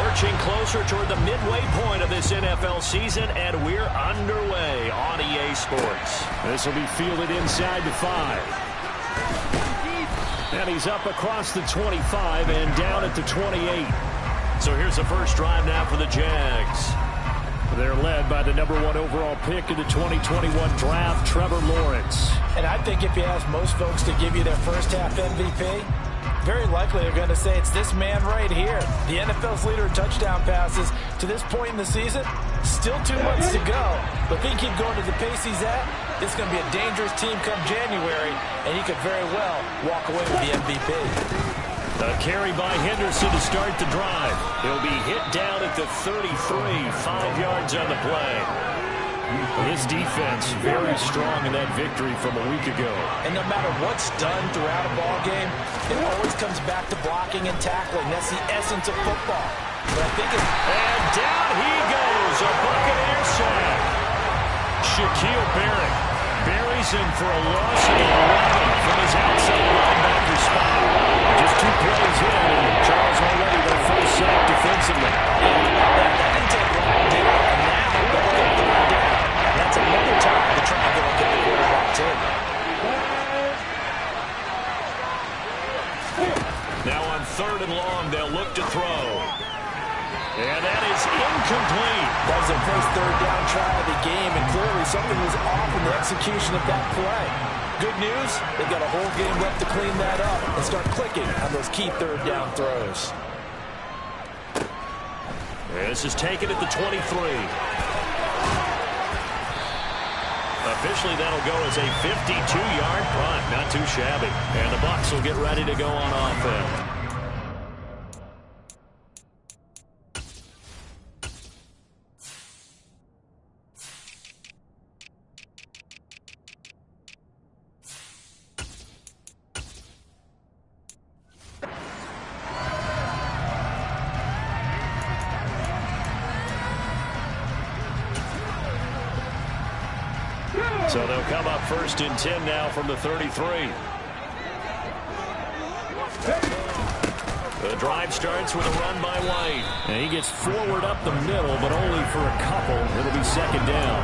Inching closer toward the midway point of this NFL season, and we're underway on EA Sports. This will be fielded inside the 5. And he's up across the 25 and down at the 28. So here's the first drive now for the Jags. They're led by the #1 overall pick in the 2021 draft, Trevor Lawrence. And I think if you ask most folks to give you their first half MVP, very likely they're going to say it's this man right here. The NFL's leader in touchdown passes to this point in the season. Still 2 months to go. But if he keep going to the pace he's at, this is going to be a dangerous team come January, and he could very well walk away with the MVP. A carry by Henderson to start the drive. He'll be hit down at the 33, 5 yards on the play. His defense very strong in that victory from a week ago. And no matter what's done throughout a ball game, it always comes back to blocking and tackling. That's the essence of football. But I think and down he goes, a Buccaneer sack. Shaquille Barrett buries him for a loss of 11 from his outside linebacker spot. Just 2 plays in, and Charles already their first sack defensively. That didn't take long, did it? And now they're looking at 3rd down. That's another time to try to go and get the quarterback, too. Now on 3rd and long, they'll look to throw. And that is incomplete. That was their first 3rd down try of the game, and clearly something was off in the execution of that play. Good news, they've got a whole game left to clean that up and start clicking on those key 3rd down throws. This is taken at the 23. Officially, that'll go as a 52-yard punt. Not too shabby. And the Bucs will get ready to go on offense. So they'll come up 1st and 10 now from the 33. The drive starts with a run by White. And he gets forward up the middle, but only for a couple. It'll be 2nd down.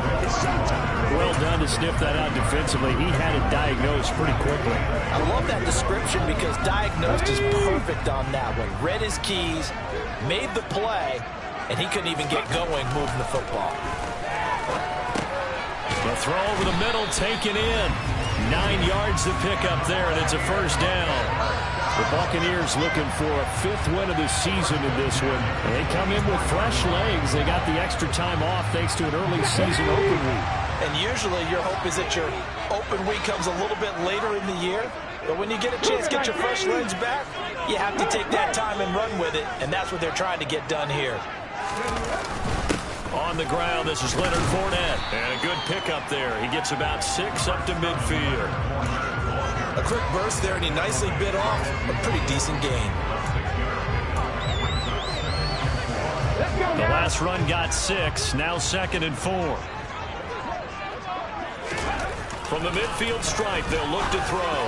Well done to sniff that out defensively. He had it diagnosed pretty quickly. I love that description because diagnosed is perfect on that one. Read his keys, made the play, and he couldn't even get going moving the football. The throw over the middle taken in. 9 yards to pick up there, and it's a 1st down. The Buccaneers looking for a 5th win of the season in this one. And they come in with fresh legs. They got the extra time off thanks to an early season open week. And usually your hope is that your open week comes a little bit later in the year. But when you get a chance to get your fresh legs back, you have to take that time and run with it. And that's what they're trying to get done here. On the ground, this is Leonard Fournette. And a good pickup there. He gets about 6 up to midfield. A quick burst there, and he nicely bit off a pretty decent gain. The last run got 6. Now 2nd and 4. From the midfield stripe, they'll look to throw.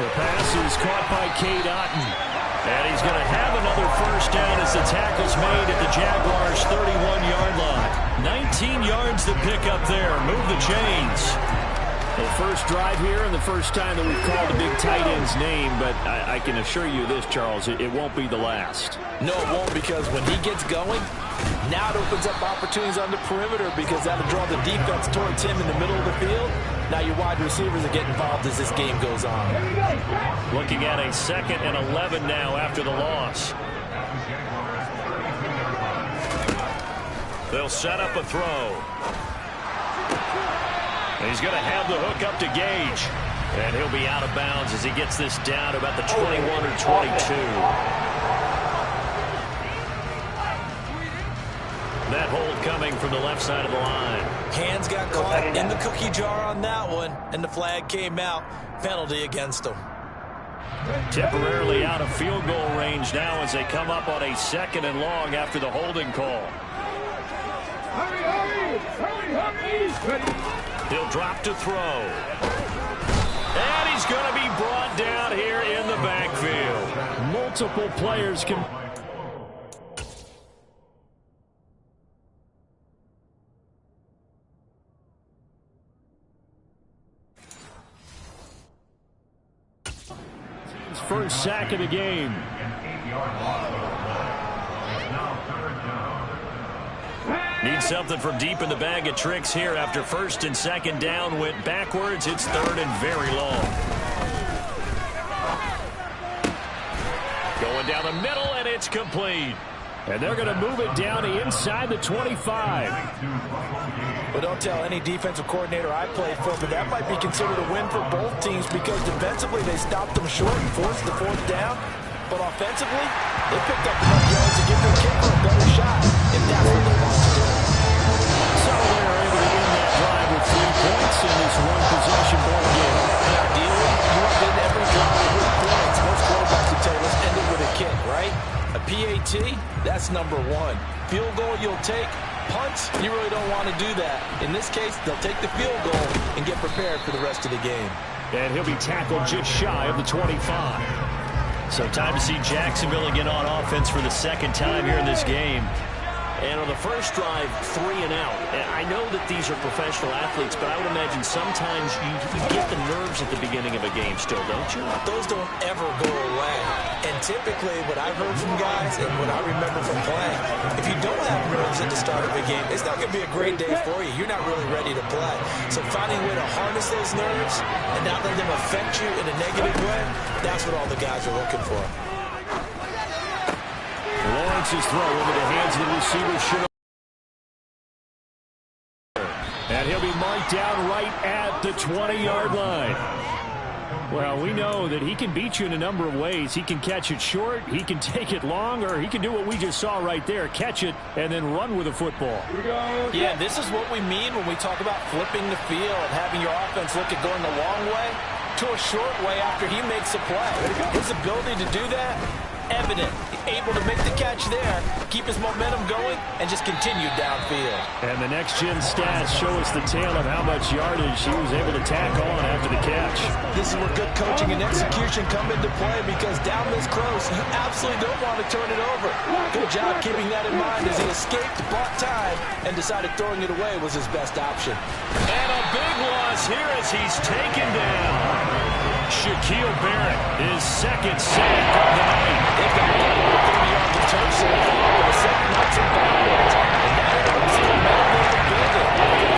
The pass is caught by Cade Otton. And he's going to have another 1st down as the tackle's made at the Jaguars' 31-yard line. 19 yards to pick up there. Move the chains. The first drive here and the first time that we've called a big tight end's name, but I can assure you this, Charles, it won't be the last. No, it won't, because when he gets going, now it opens up opportunities on the perimeter because that'll draw the defense towards him in the middle of the field. Now your wide receivers will get involved as this game goes on. Looking at a 2nd and 11 now after the loss. They'll set up a throw. He's going to have the hook up to Gage. And he'll be out of bounds as he gets this down to about the 21 or 22. That hold coming from the left side of the line. Hands got caught in the cookie jar on that one, and the flag came out. Penalty against him. Temporarily out of field goal range now as they come up on a 2nd and long after the holding call. He'll drop to throw. And he's going to be brought down here in the backfield. Multiple players can... his first sack of the game. Need something from deep in the bag of tricks here after first and second down went backwards. It's third and very long. Going down the middle, and it's complete. And they're going to move it down to inside the 25. Well, don't tell any defensive coordinator I played for, but that might be considered a win for both teams because defensively they stopped them short and forced the fourth down. But offensively, they picked up enough yards to give their kicker a better shot if that's what they want to do. So they're able to win that drive with 3 points in this one-possession ball game. And ideally, you want to end every drive with points. Most quarterbacks would tell you, let's end it with a kick, right? A PAT, that's number one. Field goal you'll take. Punts, you really don't want to do that. In this case, they'll take the field goal and get prepared for the rest of the game. And he'll be tackled just shy of the 25. So time to see Jacksonville again on offense for the second time here in this game. And on the first drive, 3 and out. And I know that these are professional athletes, but I would imagine sometimes you get the nerves at the beginning of a game still, don't you? Those don't ever go away. And typically what I've heard from guys and what I remember from playing, if you don't have nerves at the start of a game, it's not going to be a great day for you. You're not really ready to play. So finding a way to harness those nerves and not let them affect you in a negative way, that's what all the guys are looking for. Lawrence's throw into the hands of the receiver. And he'll be marked down right at the 20-yard line. Well, we know that he can beat you in a number of ways. He can catch it short, he can take it long, or he can do what we just saw right there, catch it and then run with the football. Yeah, this is what we mean when we talk about flipping the field and having your offense look at going the long way to a short way after he makes a play. His ability to do that, evident. Able to make the catch there, keep his momentum going, and just continue downfield. And the next-gen stats show us the tale of how much yardage he was able to tack on after the catch. This is where good coaching and execution come into play because down this close, you absolutely don't want to turn it over. Good job keeping that in mind as he escaped, bought time, and decided throwing it away was his best option. And a big loss here as he's taken down. Shaquille Barrett, his second sack of the night. They've got 30 yards of turf so far, but a second knocks him backwards. And now they're going to see the middle of the building.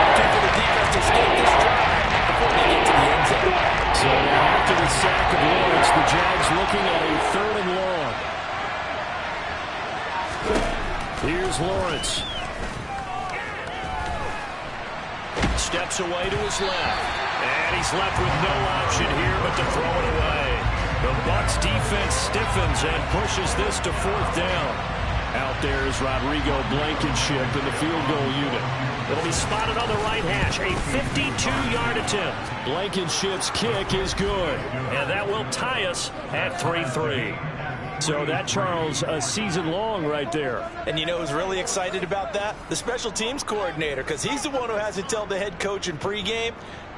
Looking for the defense to escape this drive before they get to the end zone. So now after the sack of Lawrence, the Jags looking at a 3rd and long. Here's Lawrence. Steps away to his left. And he's left with no option here but to throw it away. The Bucs defense stiffens and pushes this to 4th down. Out there is Rodrigo Blankenship in the field goal unit. It'll be spotted on the right hash. A 52-yard attempt. Blankenship's kick is good. And that will tie us at 3-3. So that, Charles, a season long right there. And you know who's really excited about that? The special teams coordinator, because he's the one who has to tell the head coach in pregame,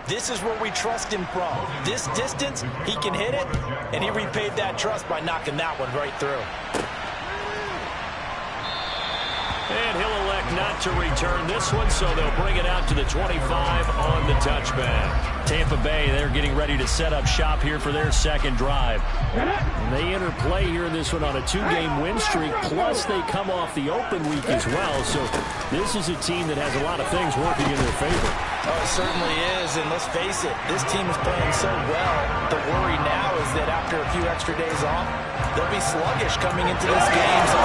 this is where we trust him from. This distance, he can hit it, and he repaid that trust by knocking that one right through. And he'll elect not to return this one, so they'll bring it out to the 25 on the touchback. Tampa Bay, they're getting ready to set up shop here for their second drive. And they enter play here in this one on a 2-game win streak, plus they come off the open week as well. So this is a team that has a lot of things working in their favor. Oh, it certainly is, and let's face it, this team is playing so well. The worry now is that after a few extra days off, they'll be sluggish coming into this game. So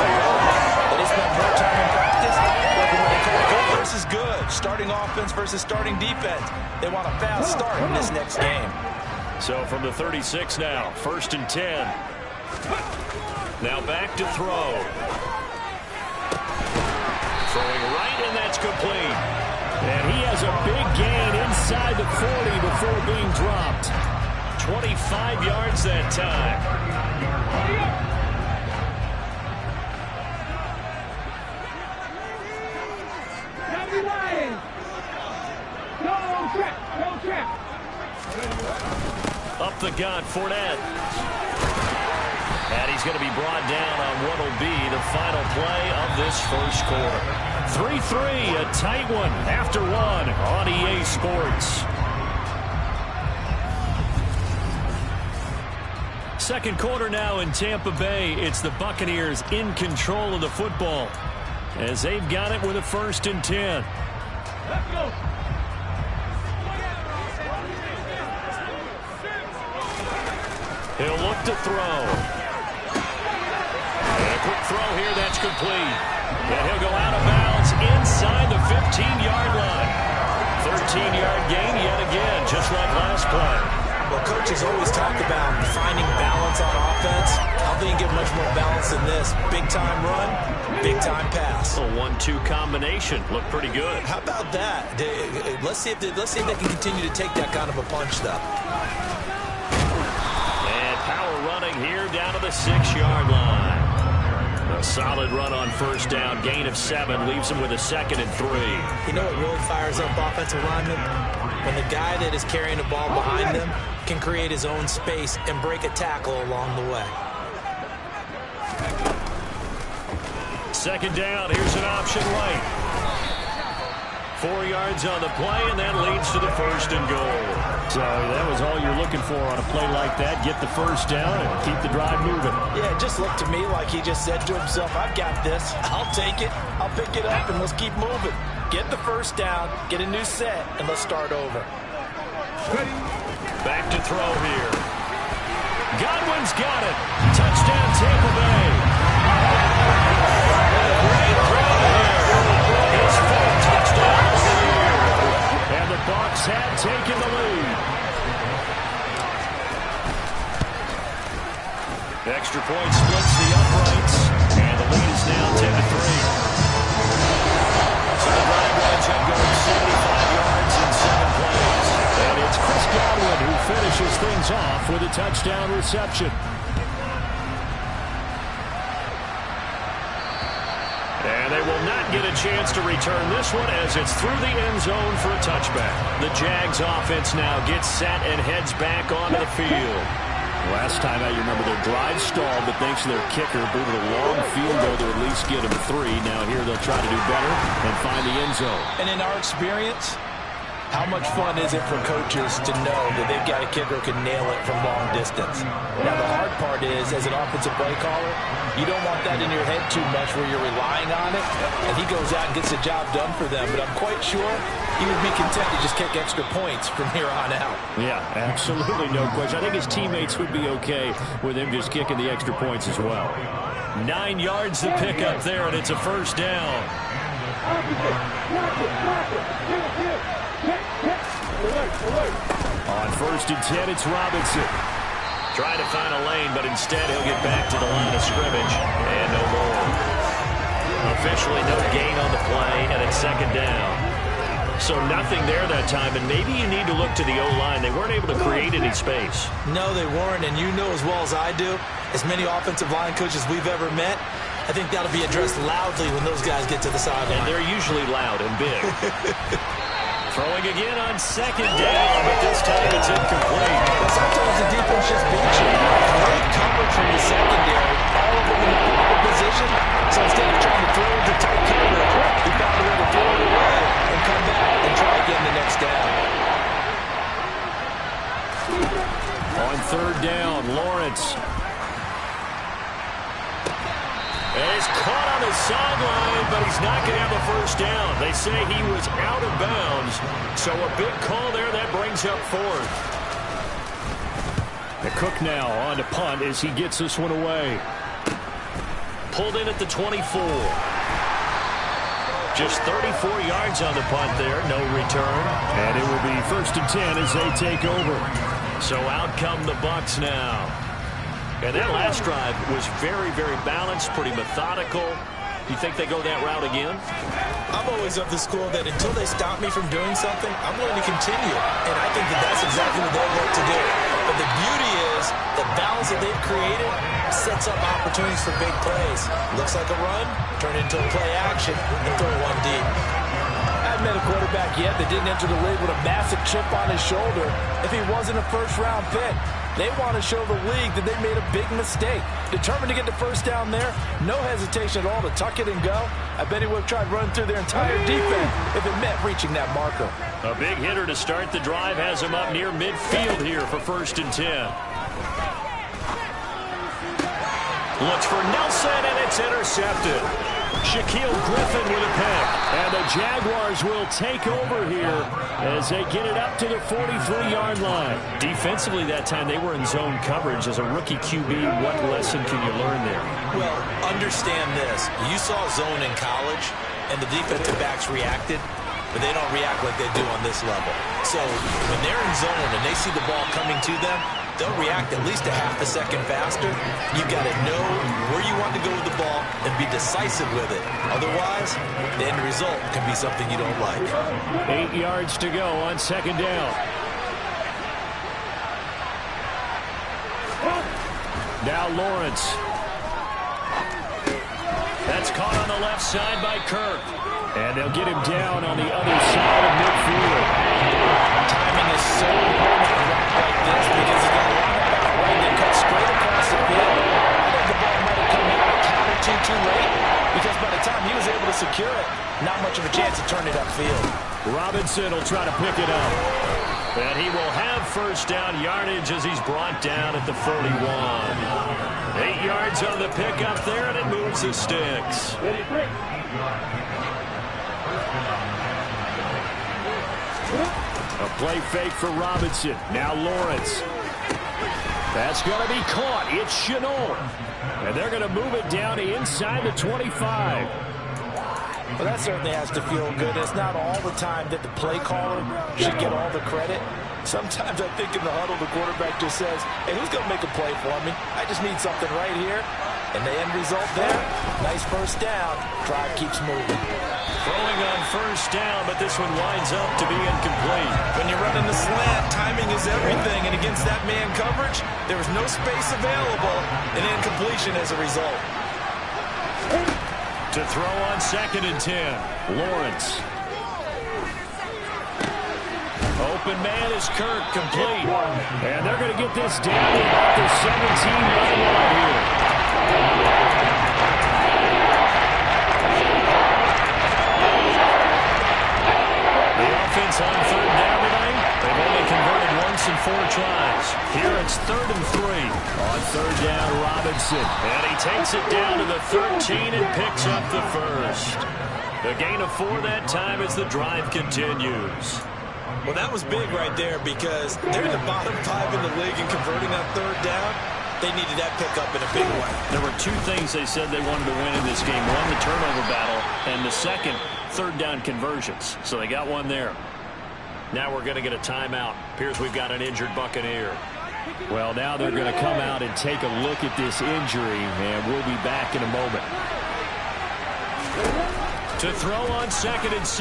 they spent more time in practice working what they call good versus good, starting offense versus starting defense. They want a fast start in this next game. So from the 36 now, 1st and 10. Now back to throw. Throwing right, and that's complete. And he has a big gain inside the 40 before being dropped. 25 yards that time. Up the gut, Fournette. And he's going to be brought down on what will be the final play of this first quarter. 3-3, a tight one after one on EA Sports. Second quarter now in Tampa Bay. It's the Buccaneers in control of the football as they've got it with a 1st and 10. Let's go. He'll look to throw. And a quick throw here that's complete. And he'll go out of bounds inside the 15-yard line. 13-yard gain yet again, just like last play. Well, coaches always talk about finding balance on offense. I don't think you get much more balance than this. Big-time run, big-time pass. A 1-2 combination. Looked pretty good. How about that? Let's see if they can continue to take that kind of a punch, though. And power running here down to the 6-yard line. A solid run on 1st down. Gain of 7 leaves him with a 2nd and 3. You know what really fires up offensive linemen? When the guy that is carrying the ball behind them can create his own space and break a tackle along the way. 2nd down. Here's an option right. 4 yards on the play, and that leads to the 1st and goal. So that was all you're looking for on a play like that. Get the 1st down and keep the drive moving. Yeah, it just looked to me like he just said to himself, I've got this. I'll take it. I'll pick it up, and let's keep moving. Get the 1st down, get a new set, and let's start over. Back to throw here. Godwin's got it. Touchdown, Tampa Bay. Great throw here. His 4th touchdown of the year. And the Bucs have taken the lead. Extra point splits the uprights. And the lead is now 10-3. So the drive winds up going 75 yards in 7 plays. And it's Chris Godwin who finishes things off with a touchdown reception. And they will not get a chance to return this one as it's through the end zone for a touchback. The Jags offense now gets set and heads back onto the field. Last time out, you remember their drive stalled, but thanks to their kicker, booted a long field goal to at least get them 3. Now here they'll try to do better and find the end zone. And in our experience, how much fun is it for coaches to know that they've got a kicker who can nail it from long distance? Now, the hard part is, as an offensive play caller, you don't want that in your head too much where you're relying on it, and he goes out and gets the job done for them. But I'm quite sure he would be content to just kick extra points from here on out. Yeah, absolutely no question. I think his teammates would be okay with him just kicking the extra points as well. 9 yards to pick up there, and it's a 1st down. On 1st and 10, it's Robinson. Trying to find a lane, but instead he'll get back to the line of scrimmage. And no more. Officially no gain on the play, and it's 2nd down. So nothing there that time, and maybe you need to look to the O-line. They weren't able to create any space. No, they weren't, and you know as well as I do, as many offensive line coaches we've ever met, I think that'll be addressed loudly when those guys get to the sideline. And they're usually loud and big. Throwing again on 2nd down, but this time it's incomplete. Well, sometimes the defense just beats you. Great coverage from the secondary, all of them in the proper position. So instead of trying to throw into tight coverage, he found a way to throw it away and come back and try again the next down. On 3rd down, Lawrence. And he's caught on the sideline, but he's not going to have a 1st down. They say he was out of bounds. So a big call there that brings up 4th. The Cook now on to punt as he gets this one away. Pulled in at the 24. Just 34 yards on the punt there, no return. And it will be 1st and 10 as they take over. So out come the Bucs now. And that last drive was very, very balanced, pretty methodical. You think they go that route again? I'm always of the school that until they stop me from doing something, I'm going to continue. And I think that that's exactly what they'll look to do. But the beauty is the balance that they've created sets up opportunities for big plays. Looks like a run, turn into a play action, and throw one deep. I haven't met a quarterback yet that didn't enter the league with a massive chip on his shoulder if he wasn't a 1st-round pick. They want to show the league that they made a big mistake. Determined to get the 1st down there, no hesitation at all to tuck it and go. I bet he would have tried running through their entire defense if it meant reaching that marker. A big hitter to start the drive has him up near midfield here for 1st and 10. Looks for Nelson, and it's intercepted. Shaquille Griffin with a pick. And the Jaguars will take over here as they get it up to the 43-yard line. Defensively that time, they were in zone coverage. As a rookie QB, what lesson can you learn there? Well, understand this. You saw zone in college, and the defensive backs reacted, but they don't react like they do on this level. So when they're in zone and they see the ball coming to them, they'll react at least a half a second faster. You've got to know where you want to go with the ball and be decisive with it. Otherwise, the end result can be something you don't like. 8 yards to go on second down. Now Lawrence. That's caught on the left side by Kirk. And they'll get him down on the other side of midfield. Timing is so important on a route like this because he's got a line about right and cut straight across the field. I think the ball might have come out counter too late because by the time he was able to secure it, not much of a chance to turn it upfield. Robinson will try to pick it up. And he will have first down yardage as he's brought down at the 41. 8 yards on the pickup there, and it moves the sticks. A play fake for Robinson. Now Lawrence. That's going to be caught. It's Chenault. And they're going to move it down to inside the 25. Well, that certainly has to feel good. It's not all the time that the play caller should get all the credit. Sometimes I think in the huddle, the quarterback just says, hey, who's going to make a play for me? I just need something right here. And the end result there, nice first down. Drive keeps moving. Throwing on first down, but this one winds up to be incomplete. When you're running the slant, timing is everything. And against that man coverage, there was no space available. And incompletion as a result. To throw on 2nd and 10. Lawrence. Open man is Kirk, complete. And they're going to get this down to about the 17-yard line here. The offense on 3rd down tonight. They've only converted once in 4 tries. Here it's 3rd and 3. On 3rd down, Robinson. And he takes it down to the 13 and picks up the first. The gain of 4 that time as the drive continues. Well, that was big right there because they're in the bottom 5 in the league and converting that 3rd down. They needed that pickup in a big way. There were 2 things they said they wanted to win in this game. One, the turnover battle, and the second, 3rd down conversions. So they got one there. Now we're going to get a timeout. Appears we've got an injured Buccaneer. Well, now they're going to come out and take a look at this injury, and we'll be back in a moment. To throw on 2nd and 6.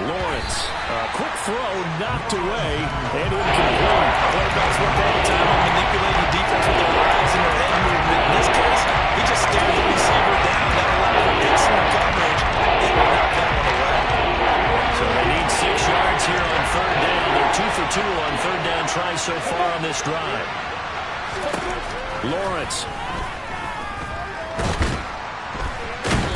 Lawrence. A quick throw knocked away and incomplete. Quarterbacks work all the time on manipulating defense with their eyes and their head movement. In this case, he just stared the receiver down. That allowed him excellent coverage. They will knock that one away. So they need 6 yards here on 3rd down. They're 2 for 2 on 3rd down tries so far on this drive. Lawrence.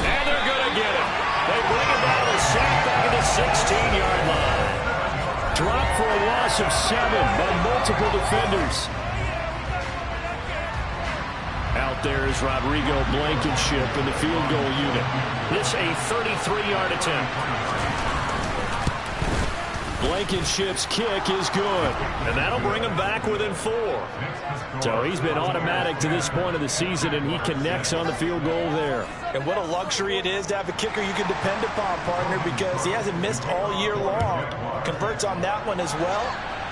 And they're going to get him. They bring him down to sack back at the 16-yard line. Drop for a loss of 7 by multiple defenders. Out there is Rodrigo Blankenship in the field goal unit. This a 33-yard attempt. Blankenship's kick is good, and that'll bring him back within 4. So he's been automatic to this point of the season, and he connects on the field goal there. And what a luxury it is to have a kicker you can depend upon, partner, because he hasn't missed all year long. Converts on that one as well,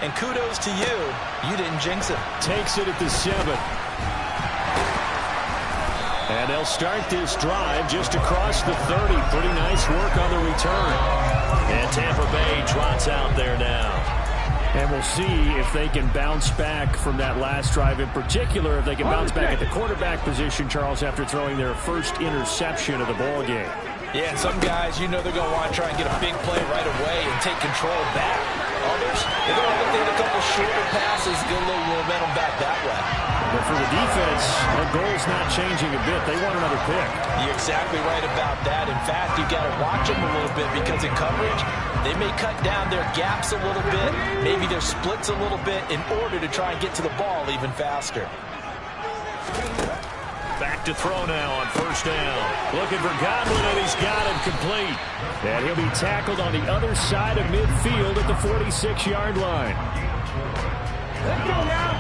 and kudos to you. You didn't jinx it. Takes it at the 7. And they'll start this drive just across the 30. Pretty nice work on the return. And Tampa Bay trots out there now. And we'll see if they can bounce back from that last drive. In particular, if they can bounce back at the quarterback position, Charles, after throwing their first interception of the ballgame. Yeah, and some guys, you know they're going to want to try and get a big play right away and take control back. Others, they're going to look at a couple shorter passes, get a little momentum back that way. But for the defense, their goal's not changing a bit. They want another pick. You're exactly right about that. In fact, you've got to watch them a little bit because in coverage, they may cut down their gaps a little bit, maybe their splits a little bit in order to try and get to the ball even faster. Back to throw now on first down. Looking for Godwin, and he's got him complete. And he'll be tackled on the other side of midfield at the 46-yard line. Let's go now.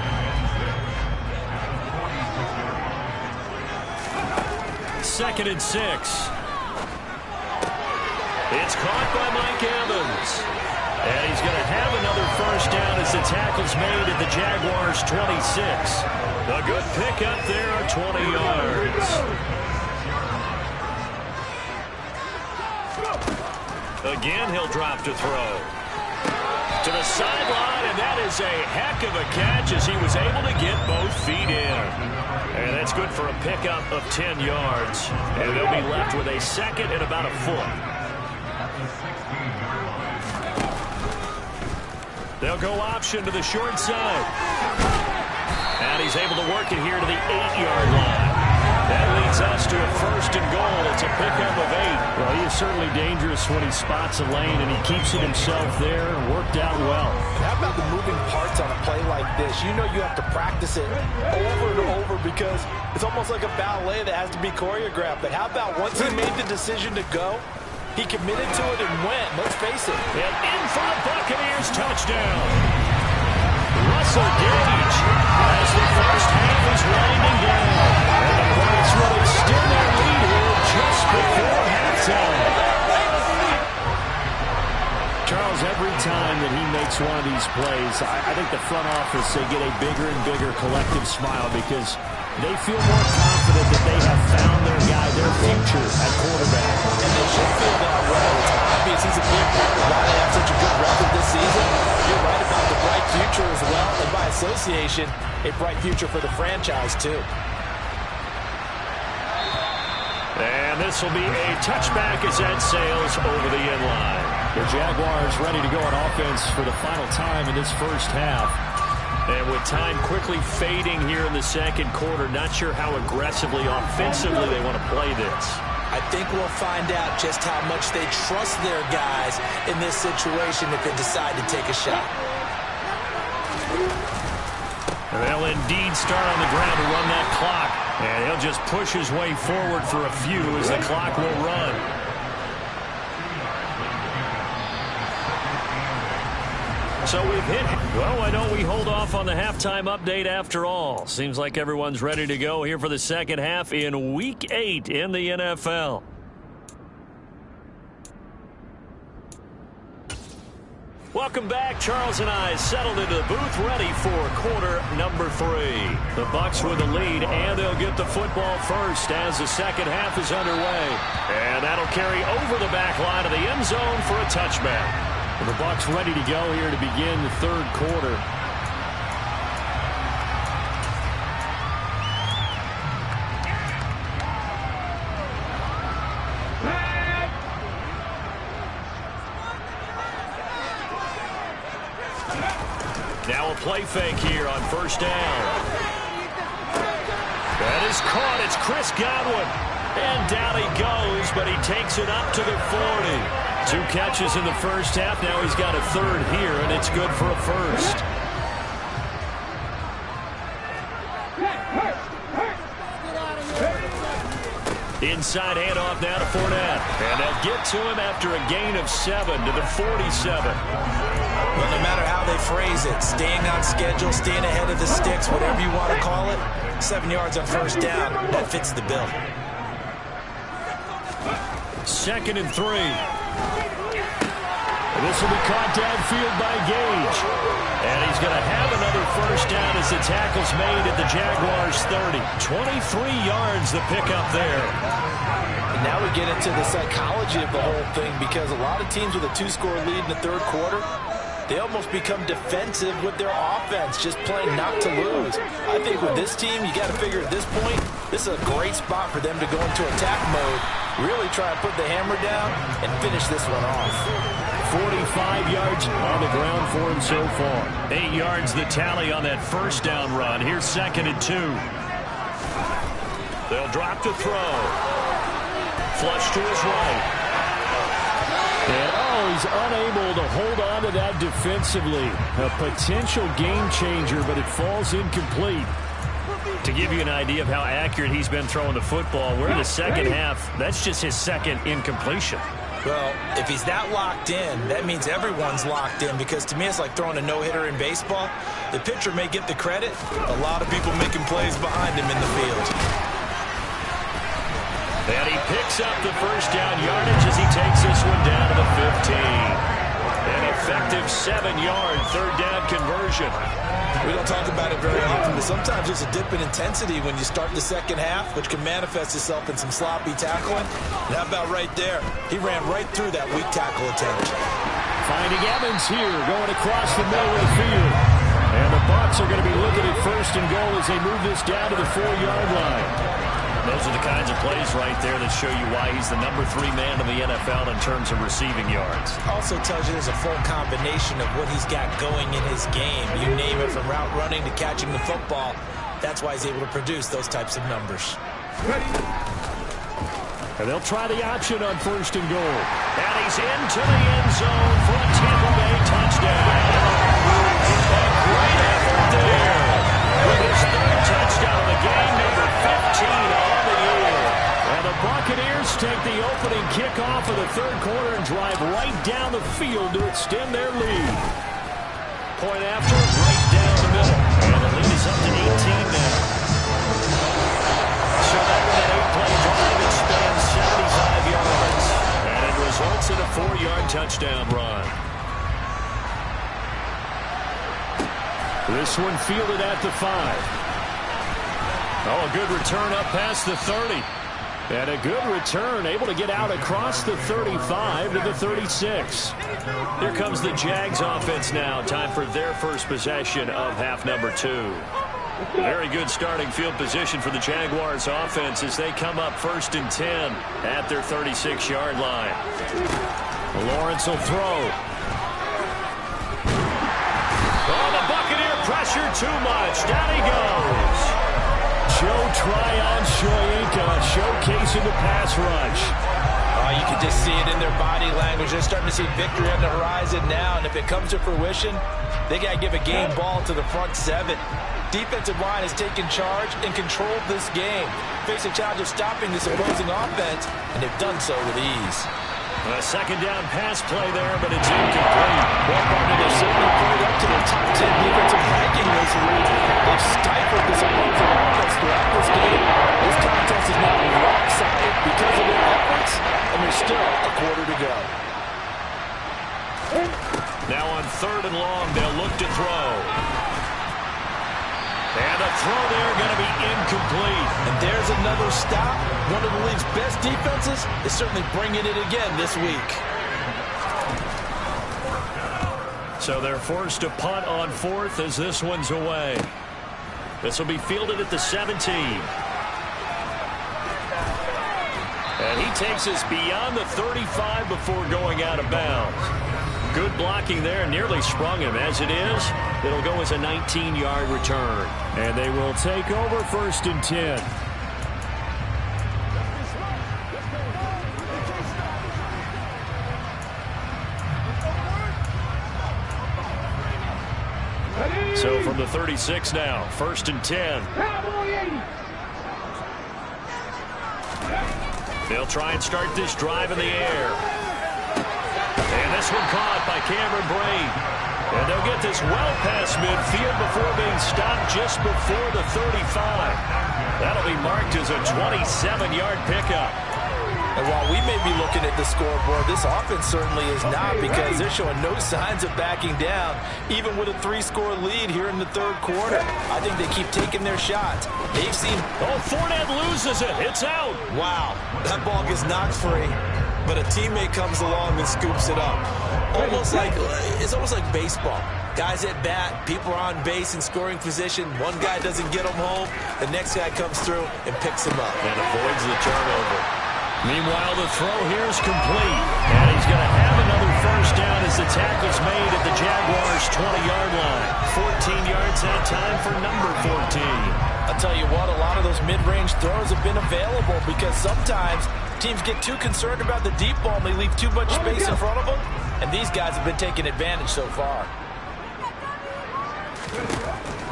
Second and 6. It's caught by Mike Evans. And he's going to have another first down as the tackle's made at the Jaguars' 26. A good pickup there at 20 yards. Again, he'll drop to throw. To the sideline, and that is a heck of a catch as he was able to get both feet in. And that's good for a pickup of 10 yards. And they'll be left with a second and about a foot. They'll go option to the short side. And he's able to work it here to the 8-yard line. That leads us to a first and goal. It's a pickup of 8. Well, he is certainly dangerous when he spots a lane, and he keeps it himself there. Worked out well. How about the moving parts on a play like this? You know you have to practice it over and over because it's almost like a ballet that has to be choreographed. But how about once he made the decision to go, he committed to it and went. Let's face it. And in for the Buccaneers touchdown. Russell Gage as the first half is winding down. And the Bucs will extend their lead here just before halftime. Charles, every time that he makes one of these plays, I think the front office, they get a bigger and bigger collective smile because they feel more confident that they have found their guy, their future at quarterback. And they should feel that way. It's obvious he's a big part of why they have such a good record this season. You're right about the bright future as well, and by association, a bright future for the franchise too. And this will be a touchback as that sails over the end line. The Jaguars ready to go on offense for the final time in this first half. And with time quickly fading here in the second quarter, not sure how aggressively, offensively they want to play this. I think we'll find out just how much they trust their guys in this situation if they decide to take a shot. They'll indeed start on the ground to run that clock. And he'll just push his way forward for a few as the clock will run. So we've hit. Well, why don't we hold off on the halftime update after all? Seems like everyone's ready to go here for the second half in Week 8 in the NFL. Welcome back. Charles and I settled into the booth ready for quarter number 3. The Bucs with the lead, and they'll get the football first as the second half is underway. And that'll carry over the back line of the end zone for a touchback. The Bucs ready to go here to begin the third quarter. Now a play fake here on first down. That is caught. It's Chris Godwin. And down he goes, but he takes it up to the 40. 2 catches in the first half. Now he's got a third here, and it's good for a first. Inside handoff now to Fournette. And they'll get to him after a gain of 7 to the 47. Well, no matter how they phrase it, staying on schedule, staying ahead of the sticks, whatever you want to call it, 7 yards on first down, that fits the bill. Second and 3. This will be caught downfield by Gage. And he's going to have another first down as the tackle's made at the Jaguars' 30. 23 yards the pickup there. And now we get into the psychology of the whole thing because a lot of teams with a 2-score lead in the third quarter, they almost become defensive with their offense, just playing not to lose. I think with this team, you got to figure at this point, this is a great spot for them to go into attack mode, really try to put the hammer down and finish this one off. 45 yards on the ground for him so far. 8 yards the tally on that first down run. Here's second and 2. They'll drop to throw. Flush to his right. And he's unable to hold on to that defensively. A potential game changer, but it falls incomplete. To give you an idea of how accurate he's been throwing the football, we're in the second half. That's just his second incompletion. Well, if he's that locked in, that means everyone's locked in, because to me it's like throwing a no-hitter in baseball. The pitcher may get the credit. A lot of people making plays behind him in the field. And he picks up the first down yardage as he takes this one down to the 15. An effective 7-yard third down conversion. We don't talk about it very often, but sometimes there's a dip in intensity when you start the second half, which can manifest itself in some sloppy tackling. And how about right there? He ran right through that weak tackle attempt. Finding Evans here, going across the middle of the field. And the Bucs are going to be looking at first and goal as they move this down to the 4-yard line. Those are the kinds of plays right there that show you why he's the number 3 man in the NFL in terms of receiving yards. Also tells you there's a full combination of what he's got going in his game. You name it, from route running to catching the football. That's why he's able to produce those types of numbers. And they'll try the option on first and goal. And he's into the end zone for a Tampa Bay touchdown. Great effort there. With his 3rd touchdown of the game, number 15 on the year. And the Buccaneers take the opening kickoff of the 3rd quarter and drive right down the field to extend their lead. Point after, right down the middle. And the lead is up to 18 now. So that was an 8-play drive that spans 75 yards. And it results in a 4-yard touchdown run. This one fielded at the 5. Oh, a good return up past the 30. And a good return, able to get out across the 35 to the 36. Here comes the Jags offense now. Time for their first possession of half number 2. Very good starting field position for the Jaguars offense as they come up 1st and 10 at their 36-yard line. Lawrence will throw. Oh, the Buccaneer pressure too much. Down he goes. Joe Tryon Shoyinka showcasing the pass rush. You can just see it in their body language. They're starting to see victory on the horizon now, and if it comes to fruition, they got to give a game ball to the front 7. Defensive line has taken charge and controlled this game. Face a challenge of stopping this opposing offense, and they've done so with ease. A second down pass play there, but it's incomplete. Well, partner, they've certainly played up to their top 10 defensive ranking this week. They've stifled this opposing offense throughout this game. This contest is now lopsided because of their efforts, and there's still a quarter to go. Now on 3rd and long, they'll look to throw. And the throw there going to be incomplete. And there's another stop. One of the league's best defenses is certainly bringing it again this week. So they're forced to punt on 4th as this one's away. This will be fielded at the 17. And he takes us beyond the 35 before going out of bounds. Good blocking there, nearly sprung him. As it is, it'll go as a 19-yard return. And they will take over 1st and 10. So from the 36 now, 1st and 10. They'll try and start this drive in the air. And this one caught by Cameron Braid. And they'll get this well past midfield before being stopped just before the 35. That'll be marked as a 27-yard pickup. And while we may be looking at the scoreboard, this offense certainly is not, because they're showing no signs of backing down, even with a 3-score lead here in the 3rd quarter. I think they keep taking their shots. They've seen... Oh, Fournette loses it. It's out. Wow, that ball gets knocked free, but a teammate comes along and scoops it up. It's almost like baseball. Guys at bat, people are on base in scoring position. One guy doesn't get them home. The next guy comes through and picks them up. And avoids the turnover. Meanwhile, the throw here is complete. And he's going to have another first down as the tackle's made at the Jaguars' 20-yard line. 14 yards that time for number 14. I'll tell you what, a lot of those mid-range throws have been available, because sometimes teams get too concerned about the deep ball and they leave too much space in front of them. And these guys have been taking advantage so far.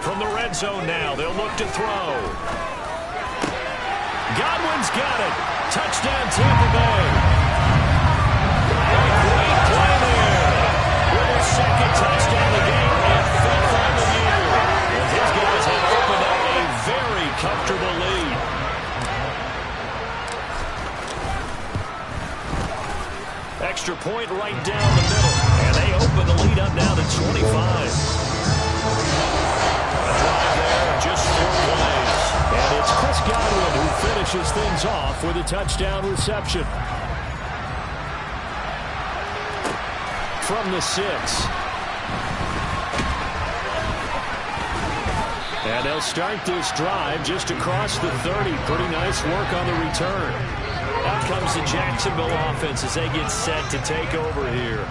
From the red zone now, they'll look to throw. Godwin's got it. Touchdown, Tampa Bay. Great play there. With his second touchdown of the game and fifth on the year. And his guys have opened up a very comfortable lead. Extra point right down the middle. And they open the lead up now to 25. A drive there, just 4 plays. And it's Chris Godwin who finishes things off with a touchdown reception. From the 6. And they'll start this drive just across the 30. Pretty nice work on the return. Out comes the Jacksonville offense as they get set to take over here.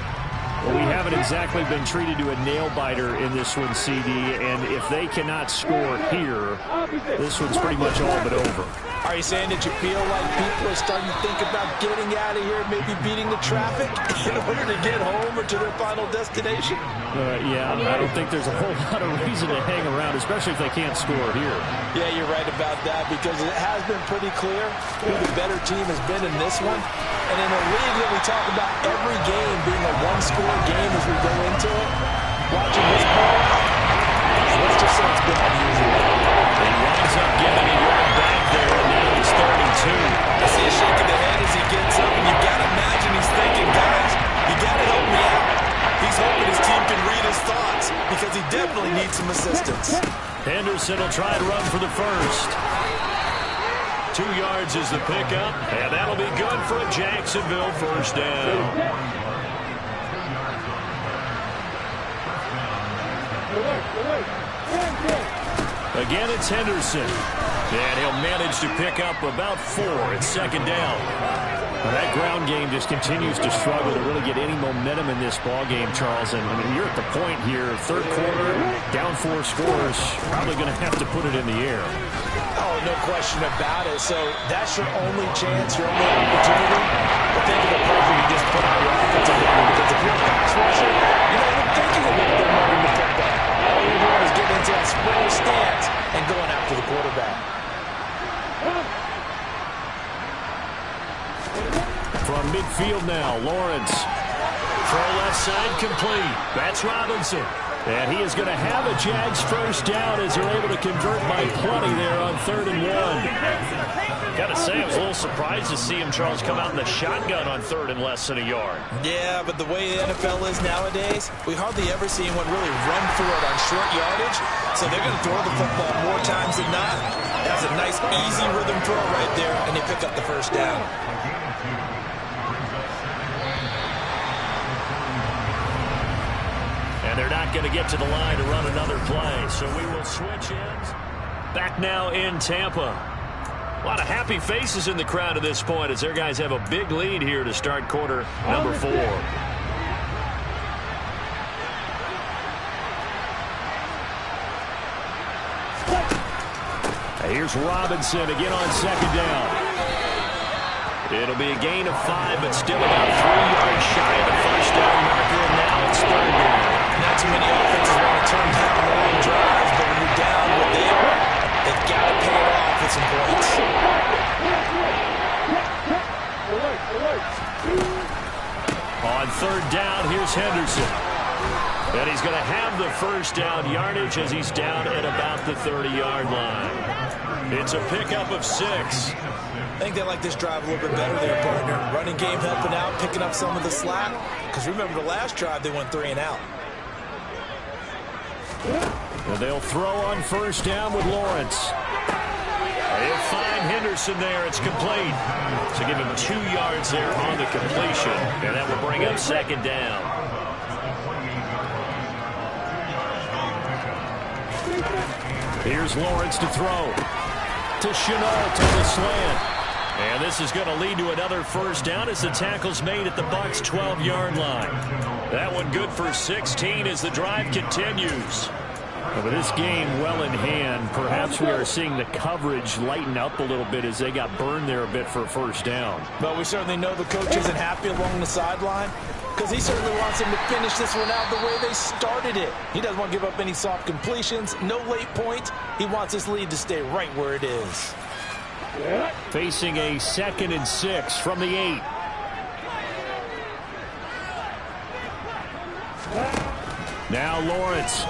Well, we haven't exactly been treated to a nail-biter in this one, CD, and if they cannot score here, this one's pretty much all but over. Are you saying that you feel like people are starting to think about getting out of here, maybe beating the traffic in order to get home or to their final destination? Yeah, I don't think there's a whole lot of reason to hang around, especially if they can't score here. Yeah, you're right about that, because it has been pretty clear who the better team has been in this one. And in a league that we talk about every game being a one-score game as we go into it, watching this ball, let's just say it's been unusual. He winds up getting a yard back there, and now he's 32. I see a shake of the head as he gets up, and you've got to imagine he's thinking, guys, you got to help me out. He's hoping his team can read his thoughts because he definitely needs some assistance. Henderson will try to run for the first. 2 yards is the pickup, and that'll be good for a Jacksonville first down. Again, it's Henderson. And he'll manage to pick up about 4 at second down. Well, that ground game just continues to struggle to really get any momentum in this ball game, Charles. And I mean, you're at the point here, third quarter, down 4 scores, probably going to have to put it in the air. Oh, no question about it. So that's your only chance, your only opportunity. But think of the pressure you just put on your offensive line. Because if you're a pass rusher, you're not even thinking about them running the football. All you're doing is getting into that sprinter stance and going after the quarterback. From midfield now, Lawrence. Throw left side complete. That's Robinson. And he is going to have a Jags first down as they're able to convert by plenty there on 3rd and 1. Got to say, I was a little surprised to see him, Charles, come out in the shotgun on 3rd and less than a yard. Yeah, but the way the NFL is nowadays, we hardly ever see anyone really run for it on short yardage. So they're going to throw the football more times than not. That's a nice, easy rhythm throw right there, and they pick up the first down. And they're not going to get to the line to run another play, so we will switch ends. Back now in Tampa. A lot of happy faces in the crowd at this point as their guys have a big lead here to start quarter number 4. Here's Robinson again on second down. It'll be a gain of 5, but still about 3 yards shy of the first down marker, and now it's 3rd down. Not too many offenses want to turn down long drives, but when you're down what they are, they've got to pay it off with some points. On 3rd down, here's Henderson. And he's going to have the first down yardage as he's down at about the 30-yard line. It's a pickup of 6. I think they like this drive a little bit better there, partner. Running game helping out, picking up some of the slack. Because remember the last drive, they went 3 and out. And they'll throw on first down with Lawrence. They'll find Henderson there. It's complete. So give him 2 yards there on the completion. And that will bring up second down. Here's Lawrence to throw. To Chenault to the slant. And this is going to lead to another first down as the tackle's made at the Bucs' 12-yard line. That one good for 16 as the drive continues. But with this game well in hand, perhaps we are seeing the coverage lighten up a little bit as they got burned there a bit for a first down. But we certainly know the coach isn't happy along the sideline. because he certainly wants them to finish this one out the way they started it. He doesn't want to give up any soft completions, no late points. He wants his lead to stay right where it is. Facing a 2nd and 6 from the 8. Now Lawrence.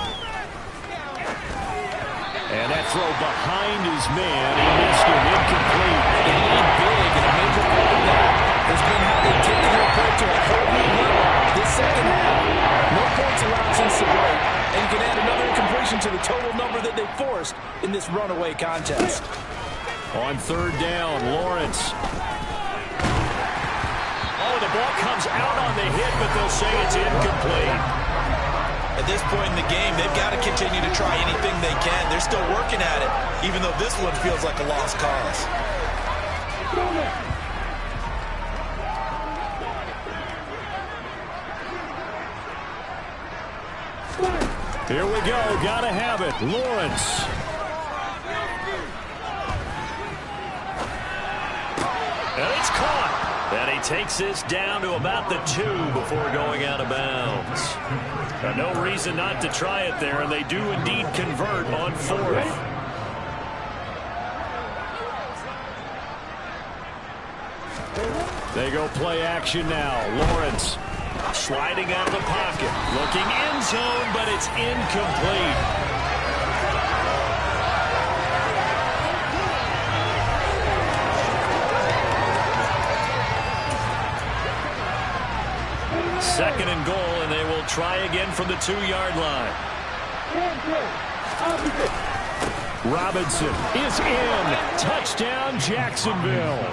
And that throw behind his man. He missed him, incomplete. And big, and a major part of that has been how they've taken their play to a whole new level this second half. No points allowed since the break, and you can add another incompletion to the total number that they forced in this runaway contest. On 3rd down, Lawrence. Oh, the ball comes out on the hit, but they'll say it's incomplete. At this point in the game, they've got to continue to try anything they can. They're still working at it, even though this one feels like a lost cause. Here we go. Gotta have it. Lawrence. And it's caught. And he takes this down to about the 2 before going out of bounds. No reason not to try it there, and they do indeed convert on 4th. They go play action now. Lawrence. Sliding out of the pocket. Looking end zone, but it's incomplete. Second and goal, and they will try again from the 2-yard line. Robinson is in. Touchdown, Jacksonville.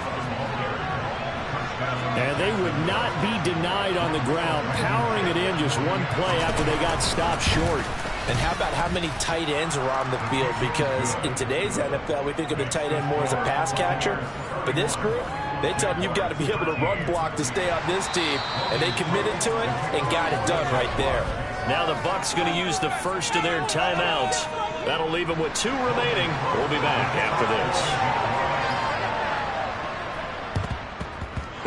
And they would not be denied on the ground, powering it in just one play after they got stopped short. And how about how many tight ends are on the field? Because in today's NFL, we think of the tight end more as a pass catcher. But this group, they tell them you've got to be able to run block to stay on this team. And they committed to it and got it done right there. Now the Bucs going to use the first of their timeouts. That'll leave them with 2 remaining. We'll be back after this.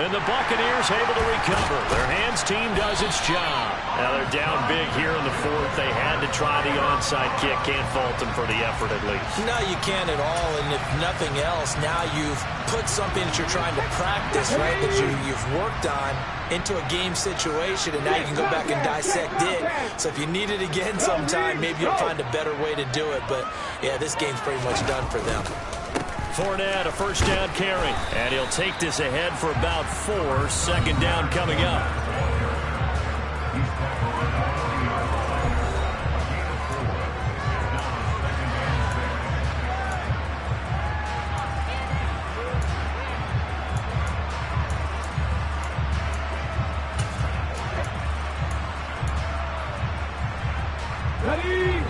And the Buccaneers able to recover. Their hands team does its job. Now they're down big here in the 4th. They had to try the onside kick. Can't fault them for the effort at least. No, you can't at all. And if nothing else, now you've put something that you're trying to practice, right, that you've worked on into a game situation, and now you can go back and dissect it. So if you need it again sometime, maybe you'll find a better way to do it. But, yeah, this game's pretty much done for them. Fournette, a first down carry. And he'll take this ahead for about 4. Second down coming up.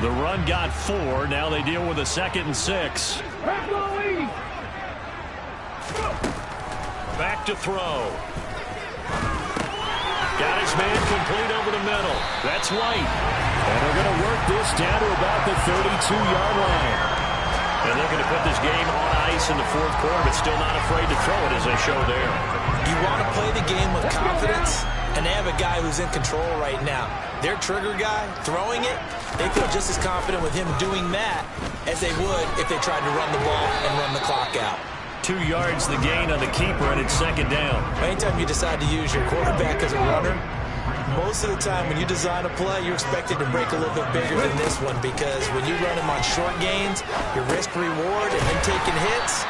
The run got 4. Now they deal with a 2nd and 6. Back to throw. Got his man complete over the middle. That's White. And they're going to work this down to about the 32-yard line. And looking to put this game on ice in the 4th quarter, but still not afraid to throw it as they show there. You want to play the game with confidence, and they have a guy who's in control right now. Their trigger guy, throwing it, they feel just as confident with him doing that as they would if they tried to run the ball and run the clock out. 2 yards the gain on the keeper, and it's 2nd down. Anytime you decide to use your quarterback as a runner, most of the time when you design a play, you're expected to break a little bit bigger than this one, because when you run him on short gains, your risk-reward and then taking hits,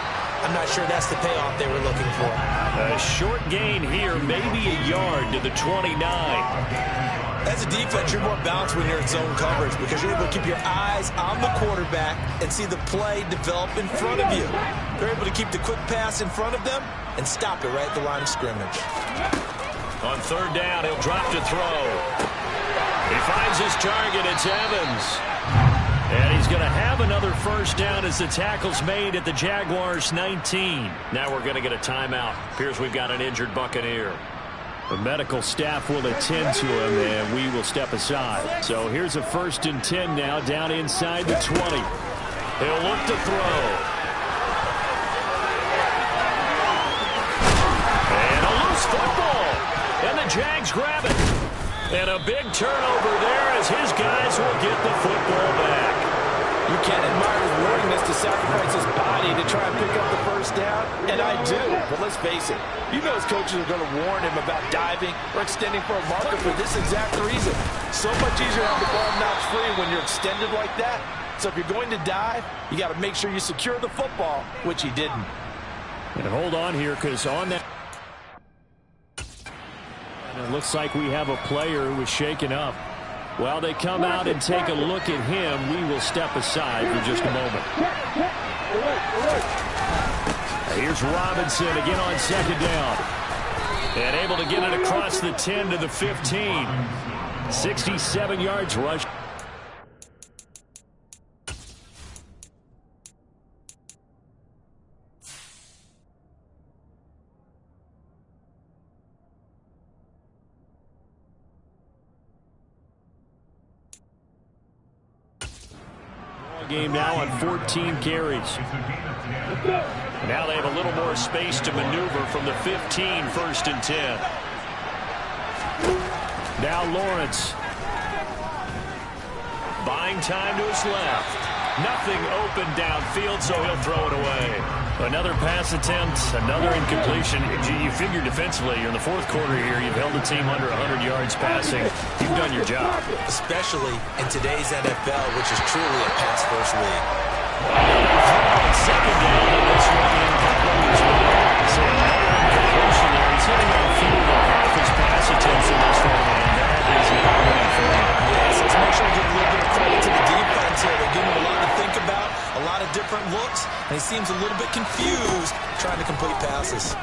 I'm not sure that's the payoff they were looking for. A short gain here, maybe a yard to the 29. As a defense, you're more balanced when you're in zone coverage because you're able to keep your eyes on the quarterback and see the play develop in front of you. They're able to keep the quick pass in front of them and stop it right at the line of scrimmage. On 3rd down, he'll drop to throw. He finds his target. It's Evans. And he's going to have another first down as the tackle's made at the Jaguars 19. Now we're going to get a timeout. Appears we've got an injured Buccaneer. The medical staff will attend to him, and we will step aside. So here's a 1st and 10 now, down inside the 20. He'll look to throw. And a loose football. And the Jags grab it. And a big turnover there as his guys will get the football back. You can admire his willingness to sacrifice his body to try and pick up the first down, and I do. But let's face it, you know his coaches are going to warn him about diving or extending for a marker for this exact reason. So much easier to have the ball knocked free when you're extended like that. So if you're going to dive, you got to make sure you secure the football, which he didn't. And hold on here, because on that, and it looks like we have a player who was shaken up. While they come out and take a look at him, we will step aside for just a moment. Here's Robinson again on second down. And able to get it across the 10 to the 15. 67 yards rush. Game now on 14 carries. Now they have a little more space to maneuver from the 15, first and 10. Now Lawrence. Buying time to his left. Nothing open downfield, so he'll throw it away. Another pass attempt, another incompletion. You figure defensively, in the fourth quarter here, you've held the team under 100 yards passing. You've done your job. Especially in today's NFL, which is truly a pass-first league. Second down, and this one incomplete as well. So another incompletion there. He's hitting on field of half his pass attempts in this one, and that is not winning for him. Yes, let's make sure we give a little bit of credit to the defense here. They're giving him a lot to think about, a lot of different looks, and he seems a little bit confused trying to complete passes.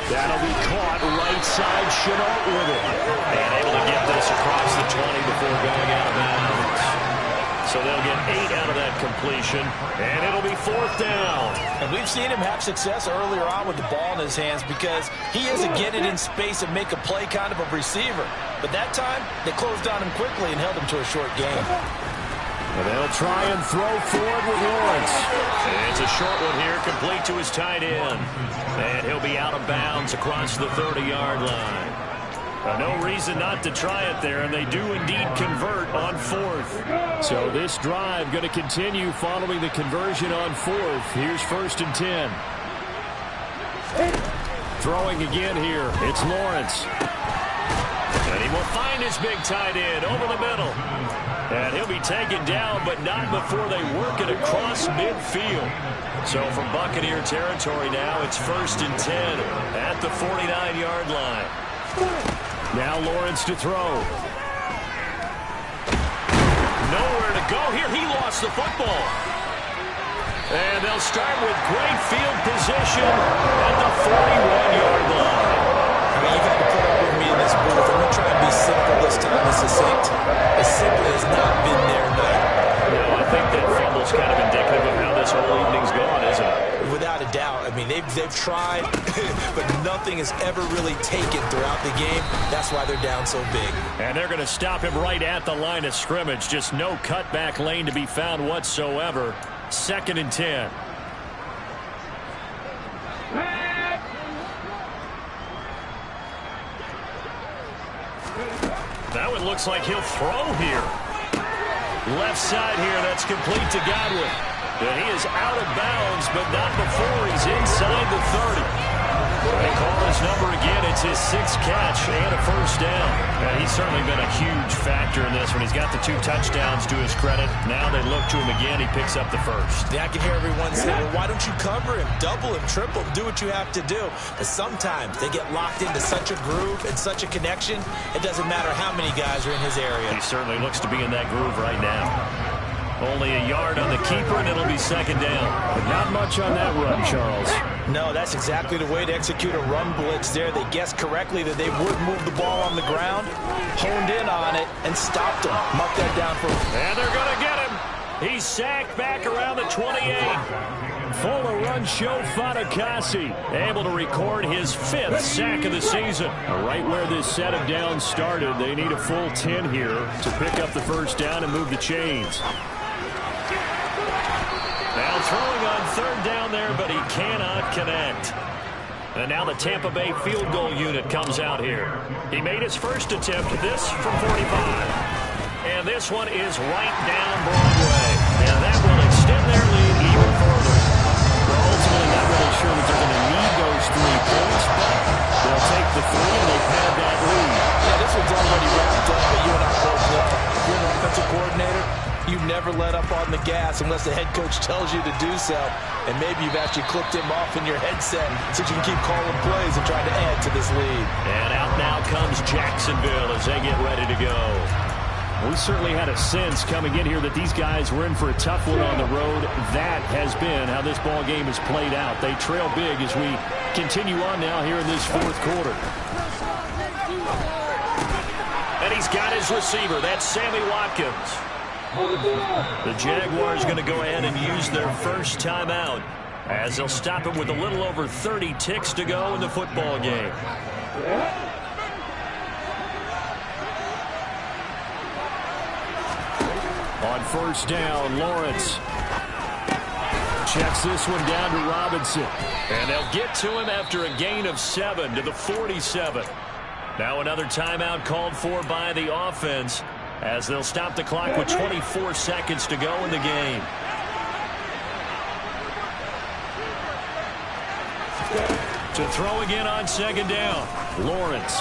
That'll be caught right side, Chenault with it. And able to get this across the 20 before going out of bounds. So they'll get 8 out of that completion, and it'll be fourth down. And we've seen him have success earlier on with the ball in his hands because he is a get it in space and make a play kind of a receiver. But that time, they closed on him quickly and held him to a short game. And they'll try and throw forward with Lawrence. And it's a short one here, complete to his tight end. And he'll be out of bounds across the 30-yard line. No reason not to try it there, and they do indeed convert on fourth. So this drive going to continue following the conversion on fourth. Here's first and 10. Throwing again here. It's Lawrence. And he will find his big tight end over the middle. And he'll be taken down, but not before they work it across midfield. So from Buccaneer territory now, it's first and 10 at the 49-yard line. Now Lawrence to throw. Nowhere to go here. He lost the football. And they'll start with great field position at the 41-yard line. I mean, you've had to put up with me in this booth. I'm going to try and be simple this time and succinct. It simply has not been their night. No, I think that fumble's kind of indicative of how this whole evening's gone, isn't it? Without a doubt. I mean, they've tried, but nothing has ever really taken throughout the game. That's why they're down so big. And they're going to stop him right at the line of scrimmage. Just no cutback lane to be found whatsoever. Second and 10. That one looks like he'll throw here. Left side here, that's complete to Godwin. And he is out of bounds, but not before he's inside the 30. They call his number again. It's his 6th catch and a first down. And he's certainly been a huge factor in this one. He's got the 2 touchdowns to his credit. Now they look to him again. He picks up the first. Yeah, I can hear everyone say, well, why don't you cover him? Double him, triple him, do what you have to do. But sometimes they get locked into such a groove and such a connection, it doesn't matter how many guys are in his area. He certainly looks to be in that groove right now. Only a yard on the keeper, and it'll be second down. But not much on that run, Charles. No, that's exactly the way to execute a run blitz there. They guessed correctly that they would move the ball on the ground, honed in on it, and stopped him. Mark that down for him. And they're going to get him. He's sacked back around the 28. Fuller run show Fatukasi, able to record his 5th sack of the season. Right where this set of downs started, they need a full 10 here to pick up the first down and move the chains. Now throwing on third down there, but he cannot connect. And now the Tampa Bay field goal unit comes out here. He made his first attempt, this from 45. And this one is right down Broadway. And that will extend their lead even further. Well, ultimately, not really sure that they're going to need those 3 points, but they'll take the 3 and they'll pad that lead. Yeah, this one's already wrapped up, but you and I both know. If you're an offensive coordinator, you never let up on the gas unless the head coach tells you to do so. And maybe you've actually clipped him off in your headset so you can keep calling plays and trying to add to this lead. And out now comes Jacksonville as they get ready to go. We certainly had a sense coming in here that these guys were in for a tough one on the road. That has been how this ball game has played out. They trail big as we continue on now here in this 4th quarter. And he's got his receiver. That's Sammy Watkins. The Jaguars going to go ahead and use their first timeout as they'll stop him with a little over 30 ticks to go in the football game. On first down, Lawrence checks this one down to Robinson. And they'll get to him after a gain of 7 to the 47. Now another timeout called for by the offense as they'll stop the clock with 24 seconds to go in the game. To throw again on second down, Lawrence.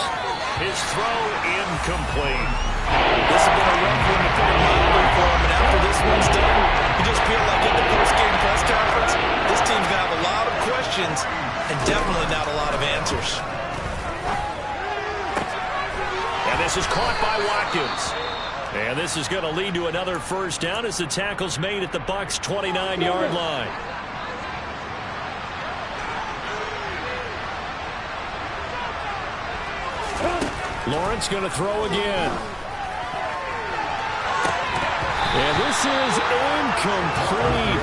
His throw incomplete. This has been a rough one to put it mildly for him, and after this one's done, you just feel like at the post-game press conference, this team's going to have a lot of questions and definitely not a lot of answers. And this is caught by Watkins. And this is going to lead to another first down as the tackle's made at the Bucs' 29-yard line. Lawrence going to throw again. And this is incomplete.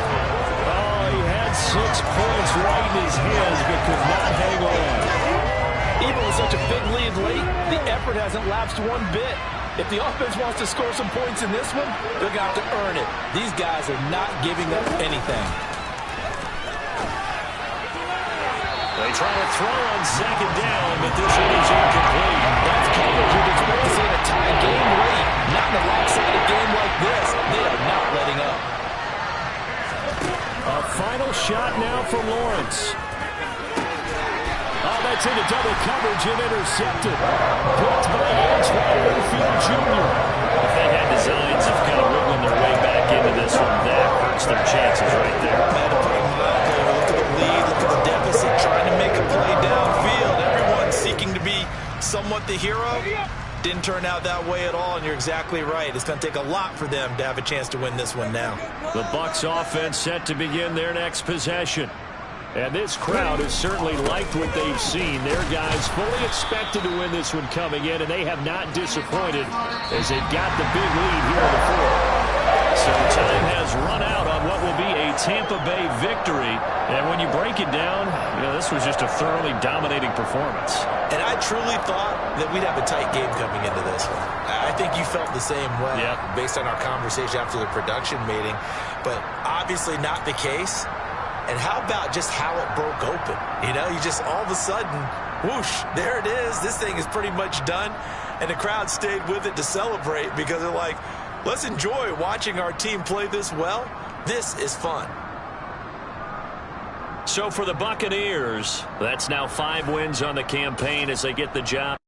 Oh, he had 6 points right in his hands, but could not hang on. Even with such a big lead late, the effort hasn't lapsed one bit. If the offense wants to score some points in this one, they're going to have to earn it. These guys are not giving up anything. They try to throw on second down, but this one is incomplete. That's coverage you'd expect to see in a tie game late. Not in a lopsided game like this. They are not letting up. A final shot now for Lawrence. Oh, that's into double coverage and intercepted. Picked by Antoine Winfield Jr. If they had designs of kind of wiggling their way back into this one, that hurts their chances right there. Man, to put it mildly, look at the lead, look at the deficit, trying to make a play downfield. Everyone seeking to be somewhat the hero. Didn't turn out that way at all, and you're exactly right. It's going to take a lot for them to have a chance to win this one now. The Bucs offense set to begin their next possession. And this crowd has certainly liked what they've seen. Their guys fully expected to win this one coming in, and they have not disappointed as they've got the big lead here in the 4th. So time has run out on what will be a Tampa Bay victory. And when you break it down, you know, this was just a thoroughly dominating performance. And I truly thought that we'd have a tight game coming into this one. I think you felt the same way based on our conversation after the production meeting. But obviously not the case. And how about just how it broke open? You know, you just all of a sudden, whoosh, there it is. This thing is pretty much done. And the crowd stayed with it to celebrate because they're like, let's enjoy watching our team play this well. This is fun. So for the Buccaneers, that's now 5 wins on the campaign as they get the job